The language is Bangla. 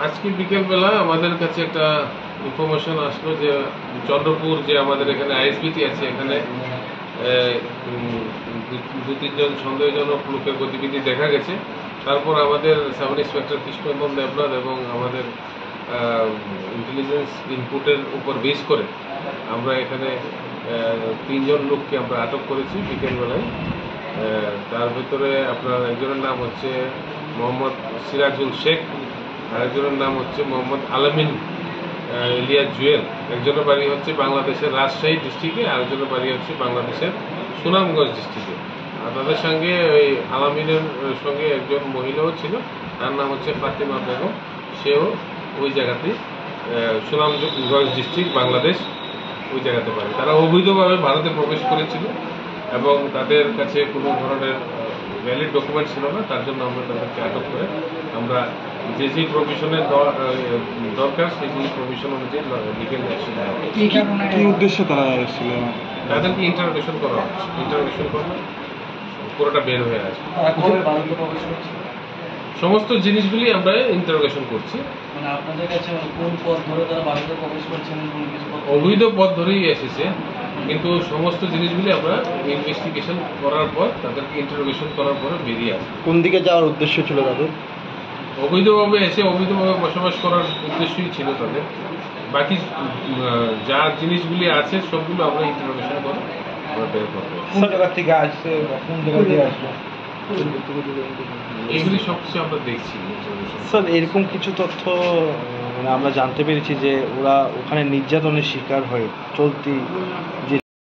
আজকে বিকেলবেলা আমাদের কাছে একটা ইনফরমেশন আসলো যে চন্দ্রপুর যে আমাদের এখানে আইএসবিটি আছে, এখানে দু তিনজন সন্দেহজনক লোকের গতিবিধি দেখা গেছে। তারপর আমাদের সাব ইন্সপেক্টর কৃষ্ণমোহন দেবনাথ এবং আমাদের ইন্টেলিজেন্স ইনপুটের উপর বেস করে আমরা এখানে তিনজন লোককে আমরা আটক করেছি বিকেলবেলায়। তার ভিতরে আপনার একজনের নাম হচ্ছে মোহাম্মদ সিরাজুল শেখ, আরেকজনের নাম হচ্ছে মোহাম্মদ আলামিন ইলিয়াস জুয়েল। একজনের বাড়ি হচ্ছে বাংলাদেশের রাজশাহী ডিস্ট্রিক্টে, আরেকজনের বাড়ি হচ্ছে বাংলাদেশের সুনামগঞ্জ ডিস্ট্রিক্টে। আর তাদের সঙ্গে ওই আলামিনের সঙ্গে একজন মহিলাও ছিল, তার নাম হচ্ছে ফাতিমা বেগম, সেও ওই জায়গাতে সুনামগঞ্জ ডিস্ট্রিক্ট বাংলাদেশ ওই জায়গাতে পারে। তারা অবৈধভাবে ভারতে প্রবেশ করেছিল এবং তাদের কাছে কোনো ধরনের ভ্যালিড ডকুমেন্ট ছিল না, তার জন্য আমরা তাদেরকে আটক করে আমরা যে যে প্রভিশনের দরকার সেই যে প্রভিশন অনুযায়ী লিগেল অ্যাকশন নেওয়া হয়। কি উদ্দেশ্যে তারা এসেছিল? তাদেরকে ইন্টারোগেশন করা হচ্ছে, ইন্টারোগেশন করলে পুরোটা বের হয়ে আসবে। সমস্ত জিনিসগুলি আমরা ইন্টারোগেশন করছি। মানে আপনাদের কাছে কোন পথ ধরে তারা ভারতে প্রবেশ করছেন? অবৈধ পথ ধরেই এসেছে, কিন্তু সমস্ত জিনিসগুলি আমরা ইনভেস্টিগেশন করার পর তাদেরকে ইন্টারোগেশন করার পরে বেরিয়ে আসে। কোন দিকে যাওয়ার উদ্দেশ্য ছিল তাদের? অবৈধভাবে এসে অবৈধভাবে বসবাস করার উদ্দেশ্যই ছিল তাদের। বাকি যা জিনিসগুলি আছে সবগুলো আমরা ইন্টারোগেশন করে আমরা বের করবো। কোন জায়গা থেকে আসছে বা কোন জায়গা দিয়ে আসবে এগুলি সবকিছু আমরা দেখছি। স্যার, এরকম কিছু তথ্য মানে আমরা জানতে পেরেছি যে ওরা ওখানে নির্যাতনের শিকার হয়ে চলতি যে